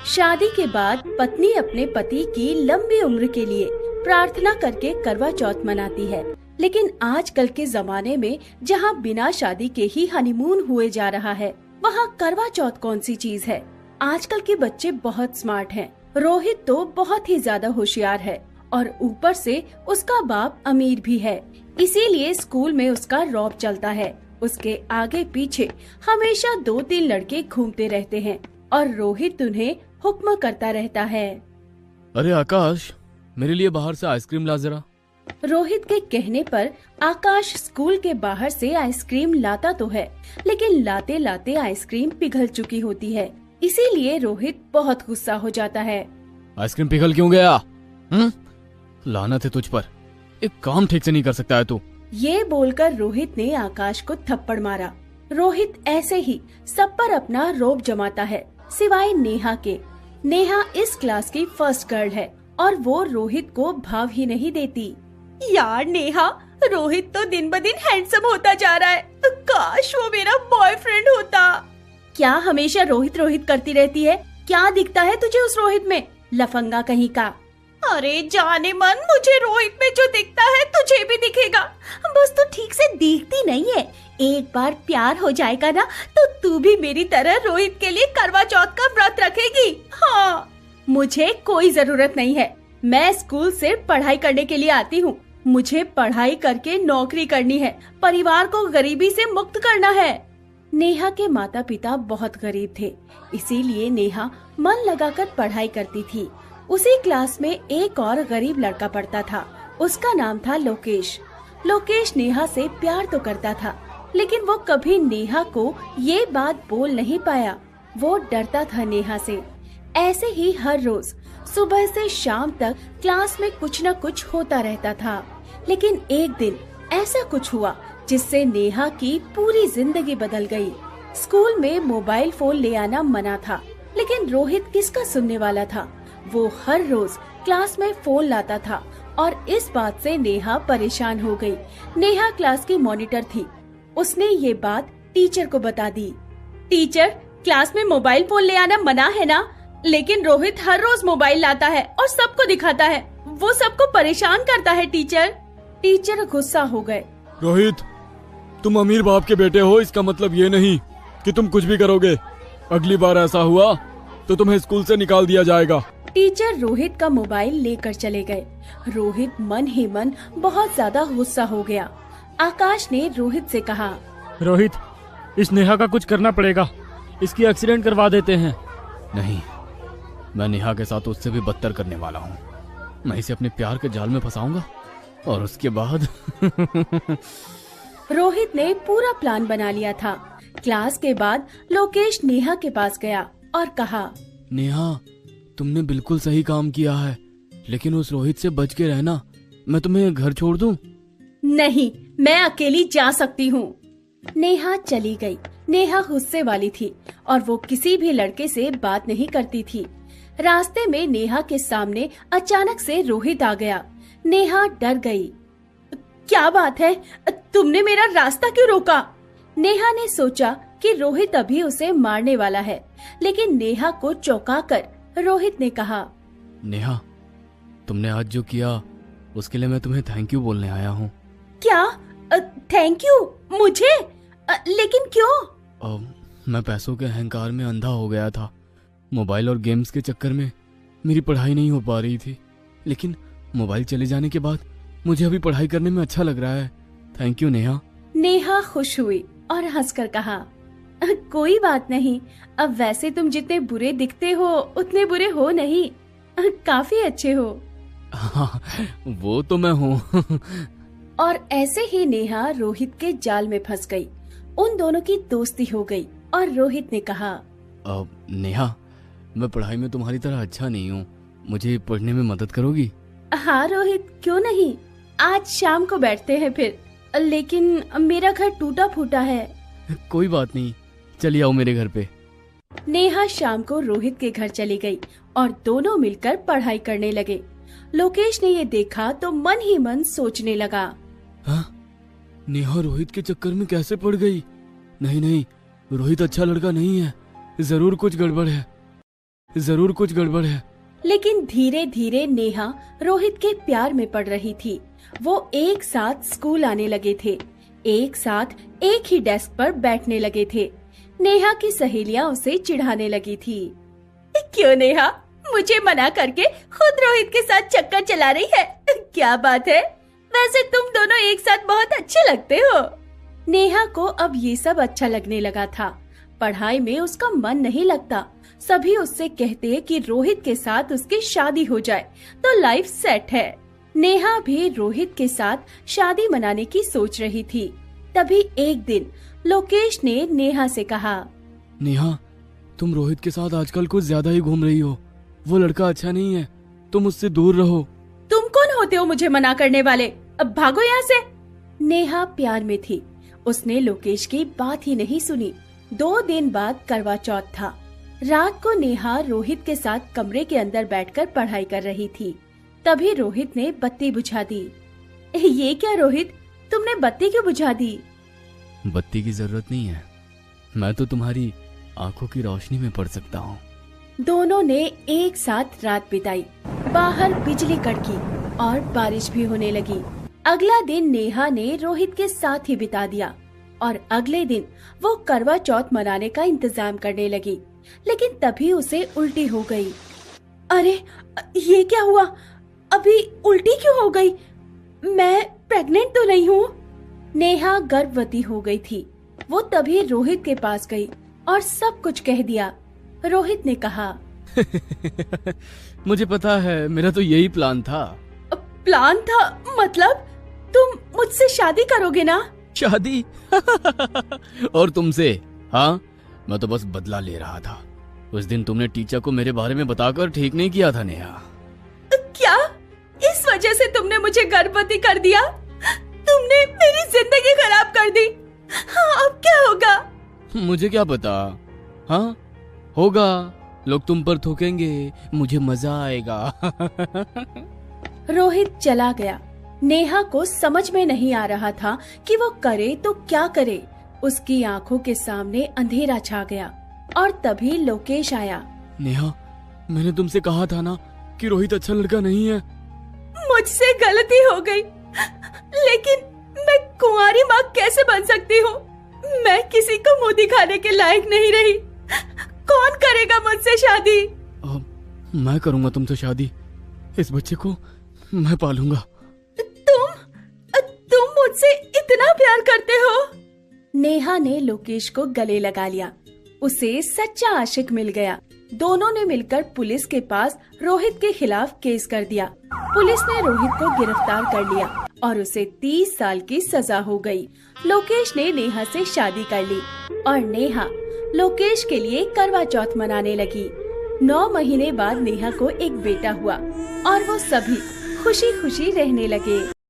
शादी के बाद पत्नी अपने पति की लंबी उम्र के लिए प्रार्थना करके करवा चौथ मनाती है। लेकिन आजकल के जमाने में जहाँ बिना शादी के ही हनीमून हुए जा रहा है, वहाँ करवा चौथ कौन सी चीज है। आजकल के बच्चे बहुत स्मार्ट हैं। रोहित तो बहुत ही ज्यादा होशियार है और ऊपर से उसका बाप अमीर भी है, इसीलिए स्कूल में उसका रौब चलता है। उसके आगे पीछे हमेशा 2-3 लड़के घूमते रहते हैं और रोहित उन्हें हुक्म करता रहता है। अरे आकाश, मेरे लिए बाहर से आइसक्रीम ला जरा। रोहित के कहने पर आकाश स्कूल के बाहर से आइसक्रीम लाता तो है, लेकिन लाते लाते आइसक्रीम पिघल चुकी होती है। इसीलिए रोहित बहुत गुस्सा हो जाता है। आइसक्रीम पिघल क्यों गया? लानत है तुझ पर, एक काम ठीक से नहीं कर सकता है तू। ये बोलकर रोहित ने आकाश को थप्पड़ मारा। रोहित ऐसे ही सब पर अपना रौब जमाता है, सिवाय नेहा के। नेहा इस क्लास की फर्स्ट गर्ल है और वो रोहित को भाव ही नहीं देती। यार नेहा, रोहित तो दिन ब दिन हैंडसम होता जा रहा है। काश वो मेरा बॉयफ्रेंड होता। क्या हमेशा रोहित रोहित करती रहती है? क्या दिखता है तुझे उस रोहित में, लफंगा कहीं का? अरे जाने मन, मुझे रोहित में जो दिखता है तुझे भी दिखेगा। बस तू ठीक से देखती नहीं है। एक बार प्यार हो जाएगा ना तो तू भी मेरी तरह रोहित के लिए करवा चौथ का व्रत रखेगी। हाँ, मुझे कोई जरूरत नहीं है। मैं स्कूल सिर्फ पढ़ाई करने के लिए आती हूँ। मुझे पढ़ाई करके नौकरी करनी है, परिवार को गरीबी से मुक्त करना है। नेहा के माता पिता बहुत गरीब थे, इसीलिए नेहा मन लगाकर पढ़ाई करती थी। उसी क्लास में एक और गरीब लड़का पढ़ता था। उसका नाम था लोकेश। लोकेश नेहा से प्यार तो करता था, लेकिन वो कभी नेहा को ये बात बोल नहीं पाया। वो डरता था नेहा से। ऐसे ही हर रोज सुबह से शाम तक क्लास में कुछ न कुछ होता रहता था। लेकिन एक दिन ऐसा कुछ हुआ जिससे नेहा की पूरी जिंदगी बदल गई। स्कूल में मोबाइल फोन ले आना मना था, लेकिन रोहित किसका सुनने वाला था। वो हर रोज क्लास में फोन लाता था और इस बात से नेहा परेशान हो गई। नेहा क्लास की मॉनिटर थी। उसने ये बात टीचर को बता दी। टीचर, क्लास में मोबाइल फोन ले आना मना है ना, लेकिन रोहित हर रोज मोबाइल लाता है और सबको दिखाता है। वो सबको परेशान करता है टीचर। टीचर गुस्सा हो गए। रोहित, तुम अमीर बाप के बेटे हो, इसका मतलब ये नहीं कि तुम कुछ भी करोगे। अगली बार ऐसा हुआ तो तुम्हें स्कूल से निकाल दिया जाएगा। टीचर रोहित का मोबाइल लेकर चले गए। रोहित मन ही मन बहुत ज्यादा गुस्सा हो गया। आकाश ने रोहित से कहा, रोहित, इस नेहा का कुछ करना पड़ेगा। इसकी एक्सीडेंट करवा देते हैं। नहीं, मैं नेहा के साथ उससे भी बदतर करने वाला हूँ। मैं इसे अपने प्यार के जाल में फंसाऊंगा और उसके बाद रोहित ने पूरा प्लान बना लिया था। क्लास के बाद लोकेश नेहा के पास गया और कहा, नेहा, तुमने बिल्कुल सही काम किया है, लेकिन उस रोहित से बच के रहना। मैं तुम्हें घर छोड़ दूं? नहीं, मैं अकेली जा सकती हूँ। नेहा चली गई। नेहा गुस्से वाली थी और वो किसी भी लड़के से बात नहीं करती थी। रास्ते में नेहा के सामने अचानक से रोहित आ गया। नेहा डर गई। क्या बात है, तुमने मेरा रास्ता क्यों रोका? नेहा ने सोचा कि रोहित अभी उसे मारने वाला है, लेकिन नेहा को चौंकाकर रोहित ने कहा, नेहा, तुमने आज जो किया उसके लिए मैं तुम्हें थैंक यू बोलने आया हूँ। क्या थैंक यू मुझे? लेकिन क्यों? मैं पैसों के अहंकार में अंधा हो गया था। मोबाइल और गेम्स के चक्कर में मेरी पढ़ाई नहीं हो पा रही थी, लेकिन मोबाइल चले जाने के बाद मुझे अभी पढ़ाई करने में अच्छा लग रहा है। Thank you Neha. नेहा खुश हुई और हंसकर कहा, कोई बात नहीं। अब वैसे तुम जितने बुरे दिखते हो उतने बुरे हो नहीं, काफी अच्छे हो। हाँ, वो तो मैं हूँ। और ऐसे ही नेहा रोहित के जाल में फंस गई। उन दोनों की दोस्ती हो गई और रोहित ने कहा, नेहा, मैं पढ़ाई में तुम्हारी तरह अच्छा नहीं हूँ, मुझे पढ़ने में मदद करोगी? हाँ रोहित, क्यों नहीं। आज शाम को बैठते हैं फिर, लेकिन मेरा घर टूटा फूटा है। कोई बात नहीं, चलिए आओ मेरे घर पे। नेहा शाम को रोहित के घर चली गई और दोनों मिलकर पढ़ाई करने लगे। लोकेश ने ये देखा तो मन ही मन सोचने लगा, हाँ? नेहा रोहित के चक्कर में कैसे पड़ गई? नहीं नहीं, रोहित अच्छा लड़का नहीं है, जरूर कुछ गड़बड़ है। जरूर कुछ गड़बड़ है। लेकिन धीरे धीरे नेहा रोहित के प्यार में पड़ रही थी। वो एक साथ स्कूल आने लगे थे, एक साथ एक ही डेस्क पर बैठने लगे थे। नेहा की सहेलियां उसे चिढ़ाने लगी थी। क्यों नेहा, मुझे मना करके खुद रोहित के साथ चक्कर चला रही है? क्या बात है, वैसे तुम दोनों एक साथ बहुत अच्छे लगते हो। नेहा को अब ये सब अच्छा लगने लगा था। पढ़ाई में उसका मन नहीं लगता। सभी उससे कहते कि रोहित के साथ उसकी शादी हो जाए तो लाइफ सेट है। नेहा भी रोहित के साथ शादी मनाने की सोच रही थी। तभी एक दिन लोकेश ने नेहा से कहा, नेहा, तुम रोहित के साथ आजकल कुछ ज्यादा ही घूम रही हो। वो लड़का अच्छा नहीं है, तुम उससे दूर रहो। तुम कौन होते हो मुझे मना करने वाले? अब भागो यहाँ से। नेहा प्यार में थी। उसने लोकेश की बात ही नहीं सुनी। 2 दिन बाद करवा चौथ था। रात को नेहा रोहित के साथ कमरे के अंदर बैठकर पढ़ाई कर रही थी। तभी रोहित ने बत्ती बुझा दी। ये क्या रोहित, तुमने बत्ती क्यों बुझा दी? बत्ती की जरूरत नहीं है, मैं तो तुम्हारी आंखों की रोशनी में पढ़ सकता हूँ। दोनों ने एक साथ रात बिताई। बाहर बिजली कड़की और बारिश भी होने लगी। अगला दिन नेहा ने रोहित के साथ ही बिता दिया और अगले दिन वो करवा चौथ मनाने का इंतजाम करने लगी। लेकिन तभी उसे उल्टी हो गई। अरे ये क्या हुआ? अभी उल्टी क्यों हो गई? मैं प्रेग्नेंट तो नहीं हूँ? नेहा गर्भवती हो गई थी। वो तभी रोहित के पास गई और सब कुछ कह दिया। रोहित ने कहा, मुझे पता है, मेरा तो यही प्लान था। प्लान था? मतलब तुम मुझसे शादी करोगे ना? शादी? और तुमसे? हाँ, मैं तो बस बदला ले रहा था। उस दिन तुमने टीचर को मेरे बारे में बताकर ठीक नहीं किया था नेहा। क्या? इस वजह से तुमने मुझे गर्भवती कर दिया? तुमने मेरी जिंदगी खराब कर दी। हाँ, अब क्या होगा? मुझे क्या पता। हाँ होगा, लोग तुम पर थूकेंगे, मुझे मजा आएगा। रोहित चला गया। नेहा को समझ में नहीं आ रहा था कि वो करे तो क्या करे। उसकी आंखों के सामने अंधेरा छा गया और तभी लोकेश आया। नेहा, मैंने तुमसे कहा था ना कि रोहित अच्छा लड़का नहीं है। मुझसे गलती हो गई, लेकिन मैं कुंवारी माँ कैसे बन सकती हूँ? मैं किसी को मुंह दिखाने के लायक नहीं रही। कौन करेगा मुझसे शादी? मैं करूंगा तुमसे शादी। इस बच्चे को मैं पालूंगा। तुम मुझसे इतना प्यार करते हो? नेहा ने लोकेश को गले लगा लिया। उसे सच्चा आशिक मिल गया। दोनों ने मिलकर पुलिस के पास रोहित के खिलाफ केस कर दिया। पुलिस ने रोहित को गिरफ्तार कर लिया और उसे 30 साल की सजा हो गई। लोकेश ने नेहा से शादी कर ली और नेहा लोकेश के लिए करवा चौथ मनाने लगी। 9 महीने बाद नेहा को एक बेटा हुआ और वो सभी खुशी खुशी रहने लगे।